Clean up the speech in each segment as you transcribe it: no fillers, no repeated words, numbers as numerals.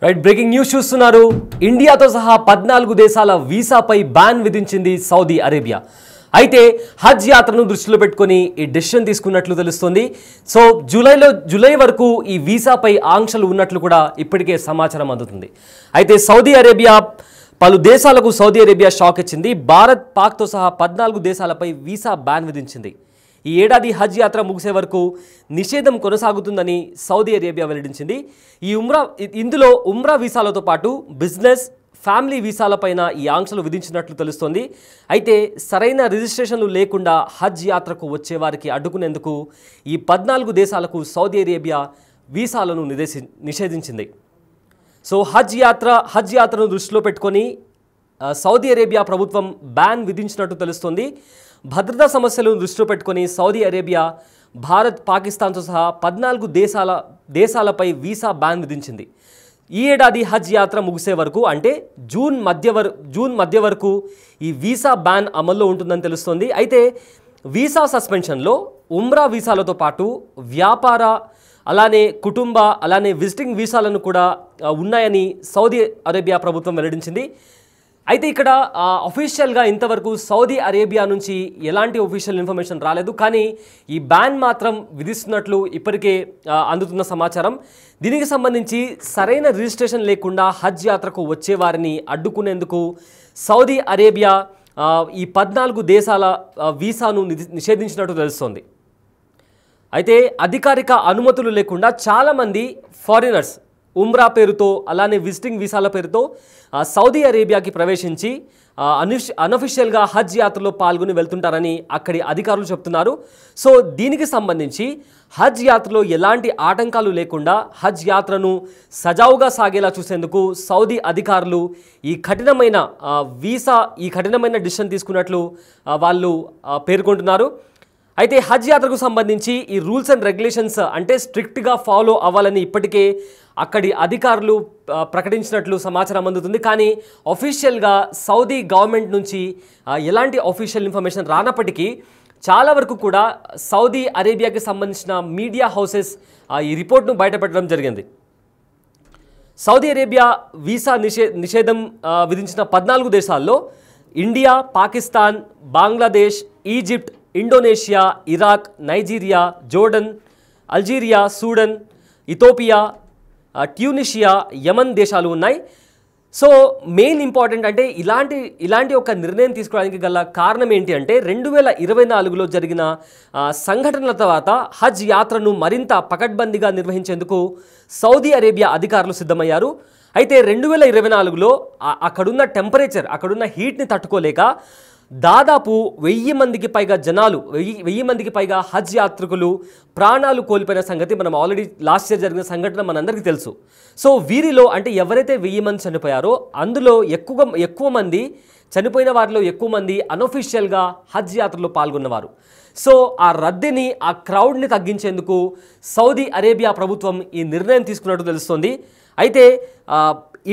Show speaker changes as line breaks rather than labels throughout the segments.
Right breaking news చూస్తున్నారు. ఇండియాతో సహా 14 దేశాల వీసాపై బ్యాన్ విధించింది సౌదీ అరేబియా. అయితే హజ్ యాత్రను దృష్టిలో పెట్టుకొని ఈ డెసిషన్ తీసుకున్నట్లు తెలుస్తుంది. సో జూలై వరకు ఈ వీసాపై ఆంక్షలు ఉన్నట్లు కూడా ఇప్పటికే సమాచారం అందుతుంది. అయితే పలు దేశాలకు సౌదీ అరేబియా షాక్ ఇచ్చింది. భారత్, పాక్తో సహా 14 దేశాలపై వీసా బ్యాన్ విధించింది. ఈ ఏడాది హజ్ యాత్ర ముగిసే వరకు నిషేధం కొనసాగుతుందని సౌదీ అరేబియా వెల్లడించింది. ఇందులో ఉమ్రా వీసాలతో పాటు బిజినెస్, ఫ్యామిలీ వీసాలపైన ఈ ఆంక్షలు విధించినట్లు తెలుస్తోంది. అయితే సరైన రిజిస్ట్రేషన్లు లేకుండా హజ్ యాత్రకు వచ్చే వారికి అడ్డుకునేందుకు ఈ 14 దేశాలకు సౌదీ అరేబియా వీసాలను నిషేధించింది. సో హజ్ యాత్రను దృష్టిలో పెట్టుకొని సౌదీ అరేబియా ప్రభుత్వం బ్యాన్ విధించినట్టు తెలుస్తోంది. భద్రతా సమస్యలను దృష్టిలో పెట్టుకొని సౌదీ అరేబియా భారత్, పాకిస్తాన్తో సహా 14 దేశాలపై వీసా బ్యాన్ విధించింది. ఈ ఏడాది హజ్ యాత్ర ముగిసే వరకు, అంటే జూన్ మధ్య వరకు ఈ వీసా బ్యాన్ అమల్లో ఉంటుందని తెలుస్తోంది. అయితే వీసా సస్పెన్షన్లో ఉమ్రా వీసాలతో పాటు వ్యాపార, అలానే కుటుంబ, అలానే విజిటింగ్ వీసాలను కూడా ఉన్నాయని సౌదీ అరేబియా ప్రభుత్వం వెల్లడించింది. అయితే ఇక్కడ అఫీషియల్గా ఇంతవరకు సౌదీ అరేబియా నుంచి ఎలాంటి ఒఫీషియల్ ఇన్ఫర్మేషన్ రాలేదు. కానీ ఈ బ్యాన్ మాత్రం విధిస్తున్నట్లు ఇప్పటికే అందుతున్న సమాచారం. దీనికి సంబంధించి సరైన రిజిస్ట్రేషన్ లేకుండా హజ్ యాత్రకు వచ్చే వారిని అడ్డుకునేందుకు సౌదీ అరేబియా ఈ 14 దేశాల వీసాను నిషేధించినట్టు తెలుస్తోంది. అయితే అధికారిక అనుమతులు లేకుండా చాలామంది ఫారినర్స్ ఉమ్రా పేరుతో, అలానే విజిటింగ్ వీసాల పేరుతో సౌదీ అరేబియాకి ప్రవేశించి అనఫిషియల్గా హజ్ యాత్రలో పాల్గొని వెళ్తుంటారని అక్కడి అధికారులు చెప్తున్నారు. సో దీనికి సంబంధించి హజ్ యాత్రలో ఎలాంటి ఆటంకాలు లేకుండా హజ్ యాత్రను సజావుగా సాగేలా చూసేందుకు సౌదీ అధికారులు ఈ కఠినమైన డిసిషన్ తీసుకున్నట్లు వాళ్ళు పేర్కొంటున్నారు. అయితే హజ్ యాత్రకు సంబంధించి ఈ రూల్స్ అండ్ రెగ్యులేషన్స్ అంటే స్ట్రిక్ట్గా ఫాలో అవ్వాలని ఇప్పటికే అక్కడి అధికారులు ప్రకటించినట్లు సమాచారం అందుతుంది. కానీ అఫీషియల్గా సౌదీ గవర్నమెంట్ నుంచి ఎలాంటి అఫీషియల్ ఇన్ఫర్మేషన్ రానప్పటికీ చాలా వరకు కూడా సౌదీ అరేబియాకి సంబంధించిన మీడియా హౌసెస్ ఈ రిపోర్ట్ను బయటపెట్టడం జరిగింది. సౌదీ అరేబియా వీసా నిషేధం విధించిన 14 దేశాల్లో India, Pakistan, Bangladesh, Egypt, Indonesia, Iraq, Nigeria, Jordan, Algeria, Sudan, Ethiopia, Tunisia, Yemen దేశాలు ఉన్నాయి. సో మెయిన్ ఇంపార్టెంట్ అంటే ఇలాంటి ఒక నిర్ణయం తీసుకోవడానికి గల కారణం ఏంటి అంటే 2024లో జరిగిన సంఘటనల తర్వాత హజ్ యాత్రను మరింత పకడ్బందీగా నిర్వహించేందుకు సౌదీ అరేబియా అధికారులు సిద్ధమయ్యారు. అయితే 2024లో అక్కడున్న టెంపరేచర్, అక్కడున్న హీట్ని తట్టుకోలేక దాదాపు 1000 మందికి పైగా జనాలు, 1000 మందికి పైగా హజ్ యాత్రికులు ప్రాణాలు కోల్పోయిన సంగతి మనం ఆల్రెడీ లాస్ట్ ఇయర్ జరిగిన సంఘటన మనందరికీ తెలుసు. సో వీరిలో అంటే ఎవరైతే 1000 మంది చనిపోయారో అందులో ఎక్కువ మంది, చనిపోయిన వారిలో ఎక్కువ మంది అనఫీషియల్గా హజ్ యాత్రలో పాల్గొన్నవారు. సో ఆ రద్దీని, ఆ క్రౌడ్ని తగ్గించేందుకు సౌదీ అరేబియా ప్రభుత్వం ఈ నిర్ణయం తీసుకున్నట్టు తెలుస్తోంది. అయితే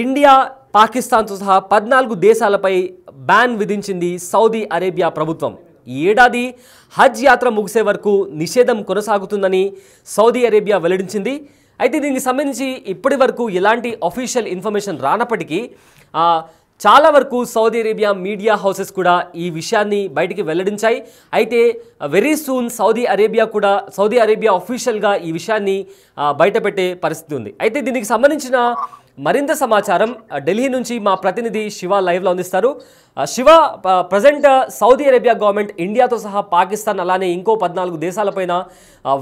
ఇండియా, పాకిస్తాన్తో సహా 14 దేశాలపై బ్యాన్ విధించింది సౌదీ అరేబియా ప్రభుత్వం. ఈ ఏడాది హజ్ యాత్ర ముగిసే వరకు నిషేధం కొనసాగుతుందని సౌదీ అరేబియా వెల్లడించింది. అయితే దీనికి సంబంధించి ఇప్పటి వరకు ఎలాంటి అఫీషియల్ ఇన్ఫర్మేషన్ రానప్పటికీ చాలా వరకు సౌదీ అరేబియా మీడియా హౌసెస్ కూడా ఈ విషయాన్ని బయటికి వెల్లడించాయి. అయితే వెరీ సూన్ సౌదీ అరేబియా అఫీషియల్గా ఈ విషయాన్ని బయటపెట్టే పరిస్థితి ఉంది. అయితే దీనికి సంబంధించిన మరింత సమాచారం ఢిల్లీ నుంచి మా ప్రతినిధి శివ లైవ్లో అందిస్తారు. Shiva, present Saudi Arabia government ఇండియాతో సహా పాకిస్తాన్, అలానే ఇంకో 14 దేశాలపైన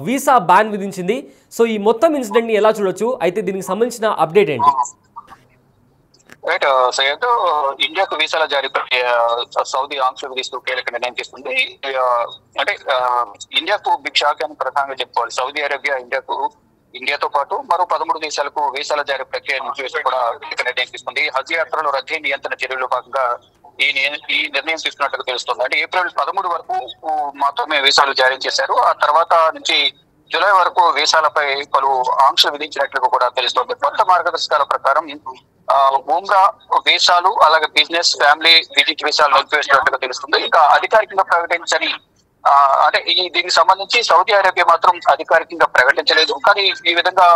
వీసా బ్యాన్ విధించింది. సో ఈ మొత్తం ఇన్సిడెంట్ని ఎలా చూడొచ్చు? అయితే దీనికి సంబంధించిన అప్డేట్ ఏంటి?
రైట్ సయ్యద్, ఇండియాకు వీసాల జారీపై సౌదీ ఆంక్షలు విధిస్తూ కీలక నిర్ణయం తీసుకుంది. అంటే ఇండియాకు బిగ్ షాక్ అని ప్రధానంగా చెప్పుకోవాలి. సౌదీ అరేబియా ఇండియాతో పాటు మరో 13 దేశాలకు వీసాల జారీ ప్రక్రియ నుంచి కూడా కీలక నిర్ణయం తీసుకుంది. హజ్ యాత్రలో రద్దీ నియంత్రణ చర్యల్లో భాగంగా ఈ నిర్ణయం తీసుకున్నట్టుగా తెలుస్తుంది. అంటే ఏప్రిల్ 13 వరకు మాత్రమే వీసాలు జారీ చేశారు. ఆ తర్వాత నుంచి జూలై వరకు వీసాలపై పలు ఆంక్షలు విధించినట్లుగా కూడా తెలుస్తోంది. కొత్త మార్గదర్శకాల ప్రకారం ఉమ్రా వీసాలు, అలాగే బిజినెస్, ఫ్యామిలీ, విజిట్ వీసాలు నిలిపివేసినట్టుగా తెలుస్తుంది. ఇంకా అధికారికంగా ప్రకటించని అంటే దీనికి సంబంధించి సౌదీ అరేబియా మాత్రం అధికారికంగా ప్రకటించలేదు. కానీ ఈ విధంగా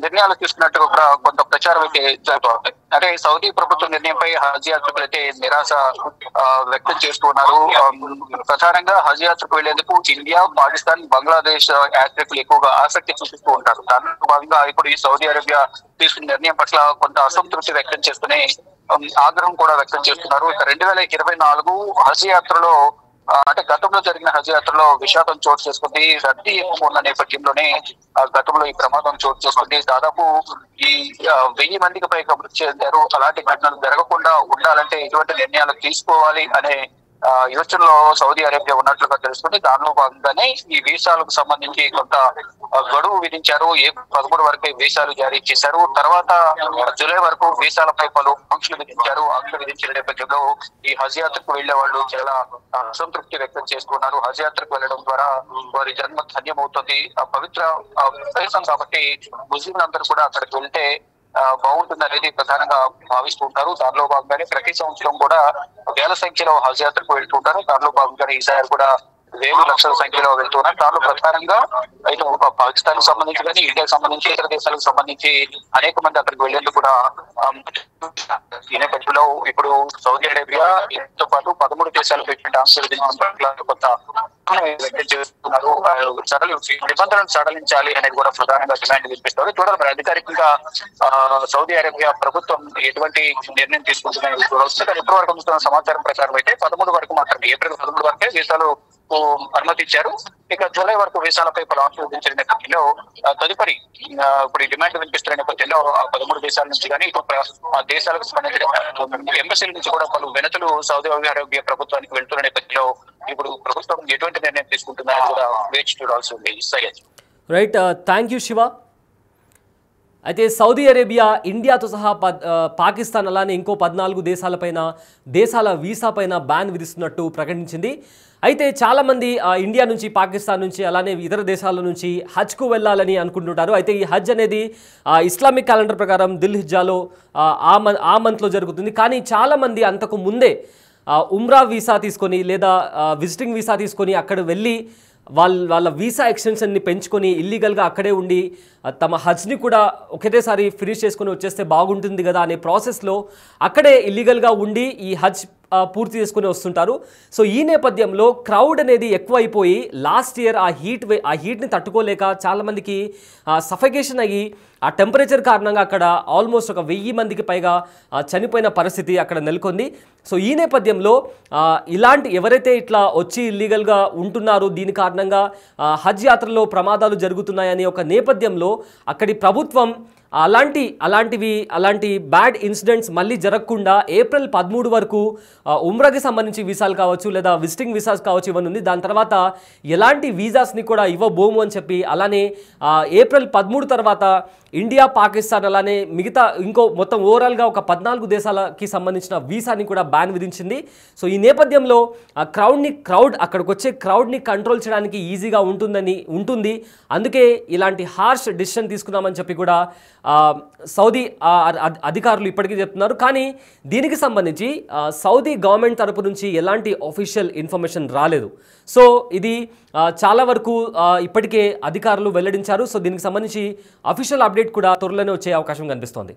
నిర్ణయాలు తీసుకున్నట్టుగా కూడా కొంత ప్రచారం అయితే జరుగుతుంది. అంటే సౌదీ ప్రభుత్వ నిర్ణయంపై హజ్ యాత్రికులు అయితే నిరాశ వ్యక్తం చేస్తూ ఉన్నారు. ప్రధానంగా హజ్ యాత్రకు వెళ్లేందుకు ఇండియా, పాకిస్తాన్, బంగ్లాదేశ్ యాత్రికులు ఎక్కువగా ఆసక్తి చూపిస్తూ ఉంటారు. దాంట్లో భాగంగా ఇప్పుడు ఈ సౌదీ అరేబియా తీసుకున్న నిర్ణయం పట్ల కొంత అసంతృప్తి వ్యక్తం చేస్తూనే ఆగ్రహం కూడా వ్యక్తం చేస్తున్నారు. ఇక 2024 హజ్ యాత్రలో అంటే గతంలో జరిగిన హజ్ యాత్రలో విషాదం చోటు చేసుకుంది. రద్దీ ఎక్కువ ఉన్న నేపథ్యంలోనే గతంలో ఈ ప్రమాదం చోటు చేసుకుంది. దాదాపు ఈ 1000 మందికి పైగా మృతి చెందారు. అలాంటి ఘటనలు జరగకుండా ఉండాలంటే ఇటువంటి నిర్ణయాలు తీసుకోవాలి అనే యోచనలో సౌదీ అరేబియా ఉన్నట్లుగా తెలుస్తుంది. దానిలో భాగంగానే ఈ వీసాలకు సంబంధించి కొంత గడువు విధించారు. ఏప్రిల్ 13 వరకే వీసాలు జారీ చేశారు. తర్వాత జూలై వరకు వీసాలపై పలు ఆంక్షలు విధించారు. ఆంక్షలు విధించిన నేపథ్యంలో ఈ హజ్ యాత్రకు వెళ్లే వాళ్ళు చాలా అసంతృప్తి వ్యక్తం చేస్తున్నారు. హజ్ యాత్రకు వెళ్లడం ద్వారా వారి జన్మ ధన్యమవుతుంది. పవిత్ర ప్రదేశం కాబట్టి ముస్లింలందరూ కూడా అక్కడికి వెళ్తే బాగుంటుంది అనేది ప్రధానంగా భావిస్తూ ఉంటారు. దానిలో భాగంగానే ప్రతి సంవత్సరం కూడా వేల సంఖ్యలో హజ్ యాత్రకు వెళ్తుంటారు. దానిలో భాగంగానే ఈసారి కూడా 1000 లక్షల సంఖ్యలో వెళ్తున్నారు. దానిలో ప్రధానంగా అయితే పాకిస్తాన్ కు సంబంధించి కానీ ఇండియాకు సంబంధించి ఇతర దేశాలకు సంబంధించి అనేక మంది అక్కడికి వెళ్లేందుకు కూడా ఈ నేపథ్యంలో ఇప్పుడు సౌదీ అరేబియా తో పాటు 13 దేశాలు పెట్టిన కొంత వ్యక్తం చేస్తున్నారు. నిబంధనలు సడలించాలి అనేది కూడా ప్రధానంగా డిమాండ్ వినిపిస్తారు. చూడాలి మరి అధికారికంగా సౌదీ అరేబియా ప్రభుత్వం ఎటువంటి నిర్ణయం తీసుకుంటుందని చూడవచ్చు. కానీ ఇప్పటి వరకు అందుతున్న సమాచారం ప్రకారం అయితే 13 వరకు మాత్రమే, ఏప్రిల్ 13 వరకే వీసాలు అనుమతించారు. ఇక జూలై వరకు వీసాలపై పలు ఆంక్షలు విధించిన నేపథ్యంలో తదుపరి ఇప్పుడు ఈ డిమాండ్ వినిపిస్తున్న నేపథ్యంలో 13 దేశాల నుంచి కానీ ఇటు దేశాలకు సంబంధించిన ఎంబసీల నుంచి కూడా పలు వినతులు సౌదీ అరేబియా ప్రభుత్వానికి వెళ్తున్న నేపథ్యంలో ఇప్పుడు ప్రభుత్వం ఎటువంటి నిర్ణయం తీసుకుంటుందని కూడా వేచి చూడాల్సి ఉంది. Syed
right, thank you Shiva. అయితే సౌదీ అరేబియా ఇండియాతో సహా పాకిస్తాన్ అలానే ఇంకో 14 దేశాల వీసా పైన బ్యాన్ విధిస్తున్నట్టు ప్రకటించింది. అయితే చాలామంది ఇండియా నుంచి, పాకిస్తాన్ నుంచి అలానే ఇతర దేశాల నుంచి హజ్కు వెళ్ళాలని అనుకుంటుంటారు. అయితే ఈ హజ్ అనేది ఇస్లామిక్ క్యాలెండర్ ప్రకారం దిల్ హిజ్జాలో ఆ మంత్లో జరుగుతుంది. కానీ చాలామంది అంతకు ముందే ఉమ్రా వీసా తీసుకొని లేదా విజిటింగ్ వీసా తీసుకొని అక్కడ వెళ్ళి వాళ్ళ వీసా ఎక్స్టెన్షన్ని పెంచుకొని ఇల్లీగల్గా అక్కడే ఉండి తమ హజ్ని కూడా ఒకటేసారి ఫినిష్ చేసుకొని వచ్చేస్తే బాగుంటుంది కదా అనే ప్రాసెస్లో అక్కడే ఇల్లీగల్గా ఉండి ఈ హజ్ పూర్తి చేసుకుని వస్తుంటారు. సో ఈ నేపథ్యంలో క్రౌడ్ అనేది ఎక్కువైపోయి లాస్ట్ ఇయర్ ఆ హీట్ని తట్టుకోలేక చాలామందికి సఫకేషన్ అయ్యి ఆ టెంపరేచర్ కారణంగా అక్కడ ఆల్మోస్ట్ ఒక 1000 మందికి పైగా చనిపోయిన పరిస్థితి అక్కడ నెలకొంది. సో ఈ నేపథ్యంలో ఇలాంటి ఎవరైతే ఇట్లా వచ్చి ఇల్లీగల్గా ఉంటున్నారో దీని కారణంగా హజ్ యాత్రలో ప్రమాదాలు జరుగుతున్నాయని ఒక నేపథ్యంలో అక్కడి ప్రభుత్వం అలాంటి బ్యాడ్ ఇన్సిడెంట్స్ మళ్ళీ జరగకుండా ఏప్రిల్ 13 వరకు ఉమ్రాకి సంబంధించి వీసాలు కావచ్చు లేదా విజిటింగ్ వీసాస్ కావచ్చు ఇవన్నీ ఉంది. దాని తర్వాత ఎలాంటి వీసాస్ని కూడా ఇవ్వబోము అని చెప్పి అలానే ఏప్రిల్ 13 తర్వాత ఇండియా, పాకిస్తాన్ అలానే మిగతా ఇంకో మొత్తం ఓవరాల్గా ఒక 14 దేశాలకి సంబంధించిన వీసాని కూడా బ్యాన్ విధించింది. సో ఈ నేపథ్యంలో అక్కడికి వచ్చే క్రౌడ్ని కంట్రోల్ చేయడానికి ఈజీగా ఉంటుంది. అందుకే ఇలాంటి హార్ష్ డిసిషన్ తీసుకున్నామని చెప్పి కూడా సౌదీ అధికారులు ఇప్పటికీ చెప్తున్నారు. కానీ దీనికి సంబంధించి సౌదీ గవర్నమెంట్ తరపు నుంచి ఎలాంటి ఆఫీషియల్ ఇన్ఫర్మేషన్ రాలేదు. సో ఇది చాలా వరకు ఇప్పటికే అధికారులు వెల్లడించారు. సో దీనికి సంబంధించి అఫీషియల్ అప్డేట్ కూడా త్వరలోనే వచ్చే అవకాశం కనిపిస్తోంది.